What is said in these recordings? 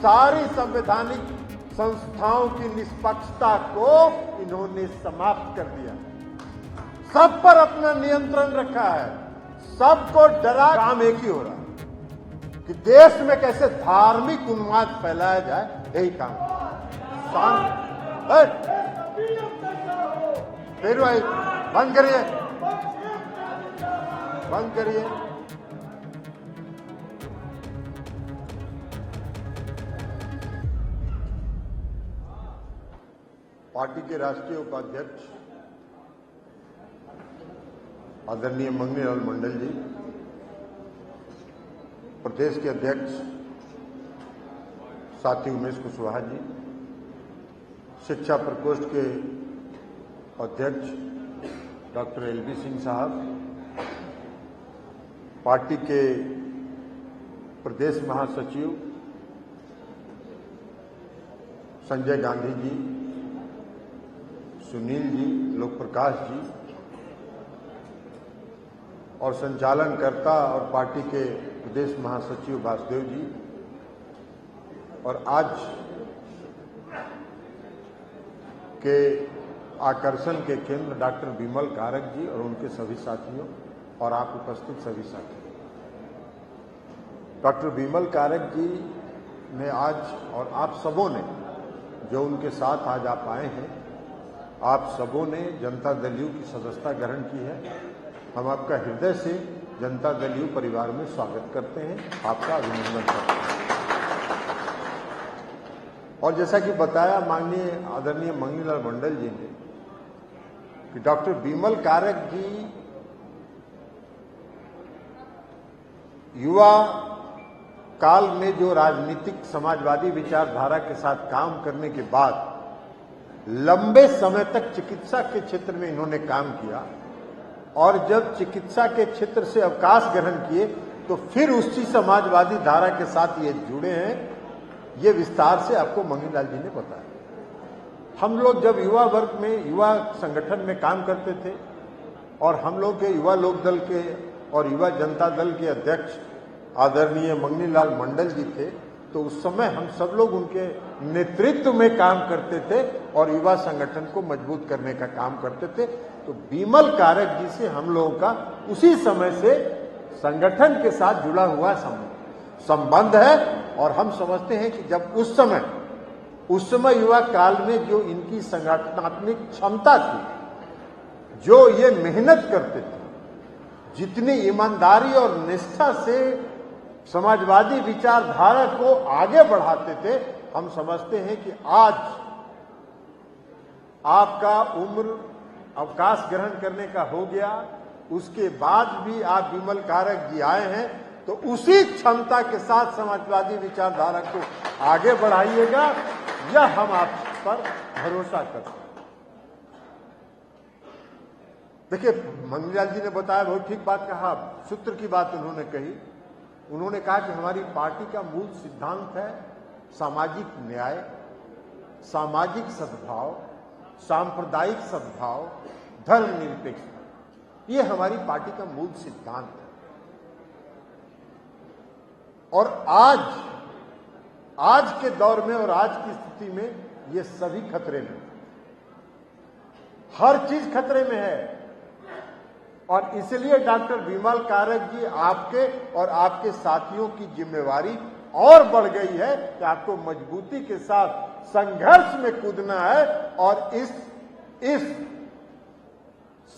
सारी संवैधानिक संस्थाओं की निष्पक्षता को इन्होंने समाप्त कर दिया। सब पर अपना नियंत्रण रखा है, सबको डरा। काम एक ही हो रहा है कि देश में कैसे धार्मिक उन्माद फैलाया जाए, यही काम। फिर भाई बंद करिए, बंद करिए। पार्टी के राष्ट्रीय उपाध्यक्ष आदरणीय मंगनीलाल मंडल जी, प्रदेश के अध्यक्ष साथी उमेश कुशवाहा जी, शिक्षा प्रकोष्ठ के अध्यक्ष डॉक्टर एलबी सिंह साहब, पार्टी के प्रदेश महासचिव संजय गांधी जी, सुनील जी, लोक प्रकाश जी और संचालनकर्ता और पार्टी के प्रदेश महासचिव वासुदेव जी, और आज के आकर्षण के केंद्र डॉक्टर विमल कारक जी और उनके सभी साथियों और आप उपस्थित सभी साथी। डॉक्टर विमल कारक जी ने आज, और आप सबों ने जो उनके साथ आज आप आए हैं, आप सबों ने जनता दल यू की सदस्यता ग्रहण की है। हम आपका हृदय से जनता दल यू परिवार में स्वागत करते हैं, आपका अभिनंदन करते हैं। और जैसा कि बताया माननीय आदरणीय मंगनीलाल मंडल जी ने कि डॉक्टर विमल कारक जी युवा काल में जो राजनीतिक समाजवादी विचारधारा के साथ काम करने के बाद लंबे समय तक चिकित्सा के क्षेत्र में इन्होंने काम किया, और जब चिकित्सा के क्षेत्र से अवकाश ग्रहण किए तो फिर उसी समाजवादी धारा के साथ ये जुड़े हैं। ये विस्तार से आपको मंगनीलाल जी ने बताया। हम लोग जब युवा वर्ग में, युवा संगठन में काम करते थे और हम लोग के युवा लोक दल के और युवा जनता दल के अध्यक्ष आदरणीय मंगनीलाल मंडल जी थे, तो उस समय हम सब लोग उनके नेतृत्व में काम करते थे और युवा संगठन को मजबूत करने का काम करते थे। तो विमल कारक जी से हम लोगों का उसी समय से संगठन के साथ जुड़ा हुआ संबंध है, और हम समझते हैं कि जब उस समय युवा काल में जो इनकी संगठनात्मक क्षमता थी, जो ये मेहनत करते थे, जितनी ईमानदारी और निष्ठा से समाजवादी विचारधारा को आगे बढ़ाते थे, हम समझते हैं कि आज आपका उम्र अवकाश ग्रहण करने का हो गया, उसके बाद भी आप विमल कारक जी आए हैं, तो उसी क्षमता के साथ समाजवादी विचारधारा को आगे बढ़ाइएगा, यह हम आप पर भरोसा करते हैं। देखिए, मंगनीलाल जी ने बताया, बहुत ठीक बात कहा, सूत्र की बात उन्होंने कही। उन्होंने कहा कि हमारी पार्टी का मूल सिद्धांत है सामाजिक न्याय, सामाजिक सद्भाव, सांप्रदायिक सद्भाव, धर्मनिरपेक्षता। ये हमारी पार्टी का मूल सिद्धांत है। और आज के दौर में और आज की स्थिति में ये सभी खतरे में, हर चीज खतरे में है। और इसलिए डॉक्टर विमल कारक जी, आपके और आपके साथियों की जिम्मेवारी और बढ़ गई है कि आपको मजबूती के साथ संघर्ष में कूदना है और इस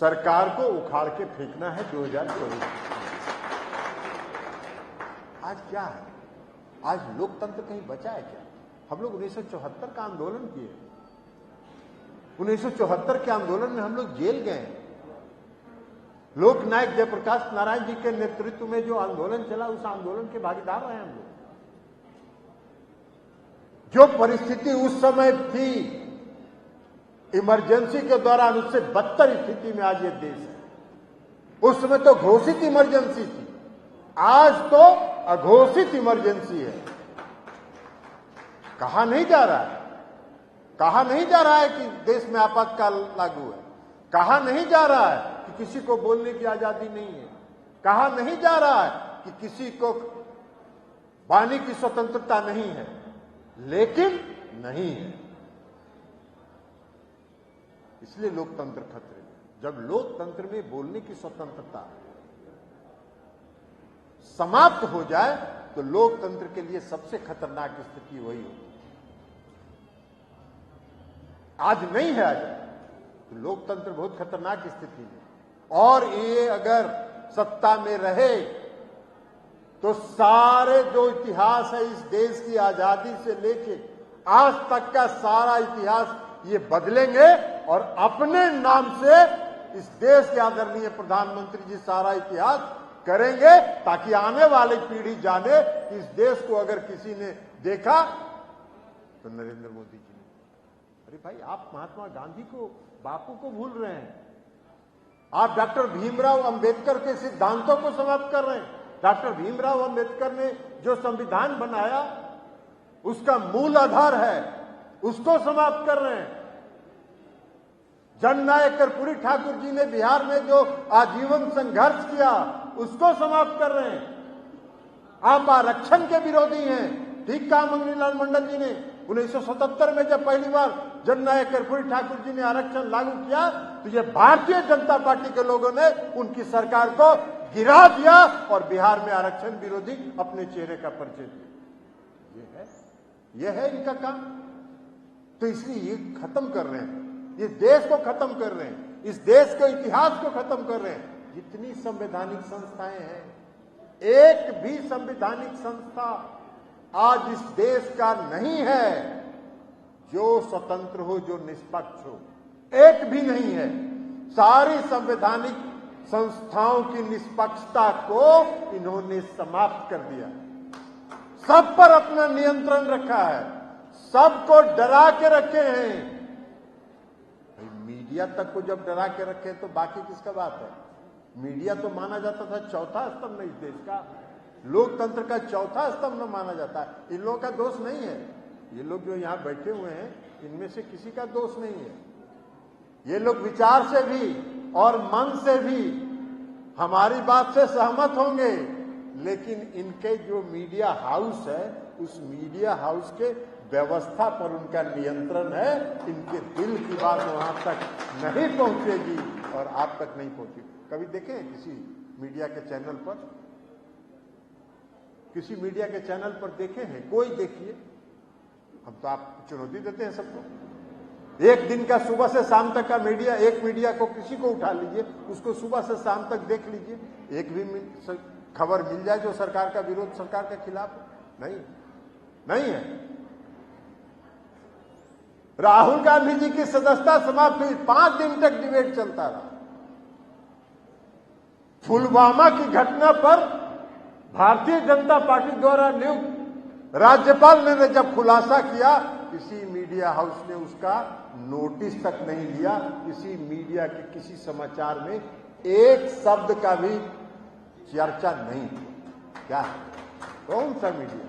सरकार को उखाड़ के फेंकना है 2024। आज क्या है? आज लोकतंत्र कहीं बचा है क्या? हम लोग 1974 का आंदोलन किए, 1974 के आंदोलन में हम लोग जेल गए। लोकनायक जयप्रकाश नारायण जी के नेतृत्व में जो आंदोलन चला, उस आंदोलन के भागीदार रहे हम लोग। जो परिस्थिति उस समय थी इमरजेंसी के दौरान, उससे बदतर स्थिति में आज ये देश है। उस समय तो घोषित इमरजेंसी थी, आज तो अघोषित इमरजेंसी है। कहा नहीं जा रहा है, कहा नहीं जा रहा है कि देश में आपातकाल लागू है, कहा नहीं जा रहा है कि किसी को बोलने की आजादी नहीं है, कहा नहीं जा रहा है कि किसी को वाणी की स्वतंत्रता नहीं है। लेकिन नहीं है। इसलिए लोकतंत्र खतरे में। जब लोकतंत्र में बोलने की स्वतंत्रता समाप्त हो जाए तो लोकतंत्र के लिए सबसे खतरनाक स्थिति वही होगी। आज नहीं है, आज तो लोकतंत्र बहुत खतरनाक स्थिति में। और ये अगर सत्ता में रहे तो सारे जो इतिहास है इस देश की आजादी से लेके आज तक का सारा इतिहास ये बदलेंगे और अपने नाम से इस देश के आदरणीय प्रधानमंत्री जी सारा इतिहास करेंगे, ताकि आने वाली पीढ़ी जाने कि इस देश को अगर किसी ने देखा तो नरेंद्र मोदी जी ने। अरे भाई, आप महात्मा गांधी को, बापू को भूल रहे हैं। आप डॉक्टर भीमराव अंबेडकर के सिद्धांतों को समाप्त कर रहे हैं। डॉक्टर भीमराव अंबेडकर ने जो संविधान बनाया उसका मूल आधार है, उसको समाप्त कर रहे हैं। जननायक कर्पूरी ठाकुर जी ने बिहार में जो आजीवन संघर्ष किया उसको समाप्त कर रहे हैं। आप आरक्षण के विरोधी हैं। ठीक कहा मंगनीलाल मंडल जी ने। 1977 में जब पहली बार जननायक कर्पूरी ठाकुर जी ने आरक्षण लागू किया तो ये भारतीय जनता पार्टी के लोगों ने उनकी सरकार को गिरा दिया और बिहार में आरक्षण विरोधी अपने चेहरे का परिचय दिया। ये है इनका काम। तो इसलिए ये खत्म कर रहे हैं, इस देश को खत्म कर रहे हैं, इस देश के इतिहास को खत्म कर रहे हैं। जितनी संवैधानिक संस्थाएं हैं, एक भी संवैधानिक संस्था आज इस देश का नहीं है जो स्वतंत्र हो, जो निष्पक्ष हो। एक भी नहीं है। सारी संवैधानिक संस्थाओं की निष्पक्षता को इन्होंने समाप्त कर दिया। सब पर अपना नियंत्रण रखा है, सबको डरा के रखे हैं। मीडिया तक को जब डरा के रखे तो बाकी किसका बात है। मीडिया तो माना जाता था चौथा स्तंभ इस देश का, लोकतंत्र का चौथा स्तंभ माना जाता है। इन लोगों का दोष नहीं है। ये लोग जो यहां बैठे हुए हैं इनमें से किसी का दोष नहीं है। ये लोग विचार से भी और मन से भी हमारी बात से सहमत होंगे, लेकिन इनके जो मीडिया हाउस है उस मीडिया हाउस के व्यवस्था पर उनका नियंत्रण है। इनके दिल की बात वहां तक नहीं पहुंचेगी और आप तक नहीं पहुंचेगी। कभी देखें किसी मीडिया के चैनल पर, किसी मीडिया के चैनल पर देखे हैं? कोई देखिए। हम तो आप चुनौती देते हैं सबको। एक दिन का सुबह से शाम तक का मीडिया, एक मीडिया को किसी को उठा लीजिए, उसको सुबह से शाम तक देख लीजिए, एक भी खबर मिल जाए जो सरकार का विरोध, सरकार के खिलाफ नहीं है। राहुल गांधी जी की सदस्यता समाप्त हुई, 5 दिन तक डिबेट चलता रहा। पुलवामा की घटना पर भारतीय जनता पार्टी द्वारा नियुक्त राज्यपाल ने जब खुलासा किया, किसी मीडिया हाउस ने उसका नोटिस तक नहीं लिया। किसी मीडिया के किसी समाचार में एक शब्द का भी चर्चा नहीं हुआ। क्या है? कौन सा मीडिया,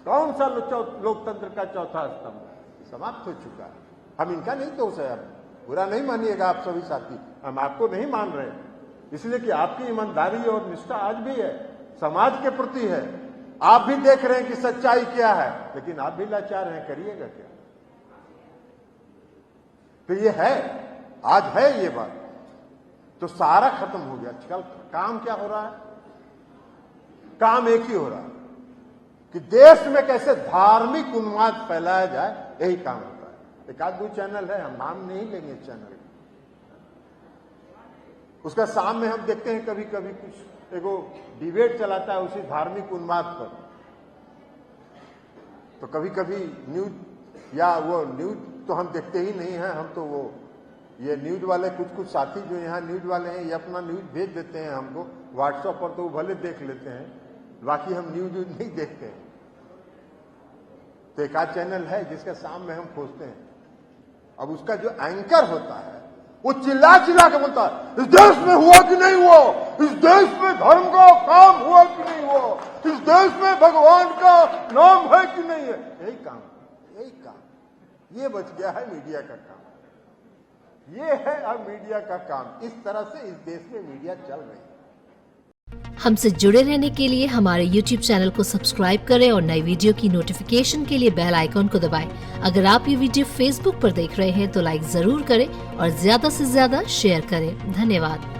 कौन सा लोकतंत्र का चौथा स्तंभ समाप्त हो चुका है। हम इनका नहीं दोष है। अब बुरा नहीं मानिएगा आप सभी साथी, हम आपको नहीं मान रहे, इसलिए कि आपकी ईमानदारी और निष्ठा आज भी है, समाज के प्रति है। आप भी देख रहे हैं कि सच्चाई क्या है, लेकिन आप भी लाचार हैं, करिएगा क्या? तो ये है, आज है ये बात। तो सारा खत्म हो गया। आजकल काम क्या हो रहा है? काम एक ही हो रहा है कि देश में कैसे धार्मिक उन्माद फैलाया जाए, यही काम होता है। एक आध दो चैनल है, हम नाम नहीं लेंगे चैनल, उसका सामने हम देखते हैं कभी कभी कुछ एगो डिबेट चलाता है उसी धार्मिक उन्माद पर। तो कभी कभी न्यूज, या वो न्यूज तो हम देखते ही नहीं हैं। हम तो वो ये न्यूज वाले कुछ साथी जो यहाँ न्यूज वाले हैं, ये अपना न्यूज भेज देते हैं हमको व्हाट्सएप पर, तो वो भले देख लेते हैं, बाकी हम न्यूज नहीं देखते हैं। तो एक आध चैनल है जिसका सामने हम खोजते हैं। अब उसका जो एंकर होता है वो चिल्ला चिल्ला के बोलता है, इस देश में हुआ कि नहीं हुआ, इस देश में धर्म का काम हुआ कि नहीं हुआ, इस देश में भगवान का नाम है कि नहीं है। यही काम, ये बच गया है मीडिया का काम। ये है अब मीडिया का काम। इस तरह से इस देश में मीडिया चल रही है। हमसे जुड़े रहने के लिए हमारे YouTube चैनल को सब्सक्राइब करें और नई वीडियो की नोटिफिकेशन के लिए बेल आइकॉन को दबाएं। अगर आप ये वीडियो Facebook पर देख रहे हैं तो लाइक जरूर करें और ज्यादा से ज्यादा शेयर करें। धन्यवाद।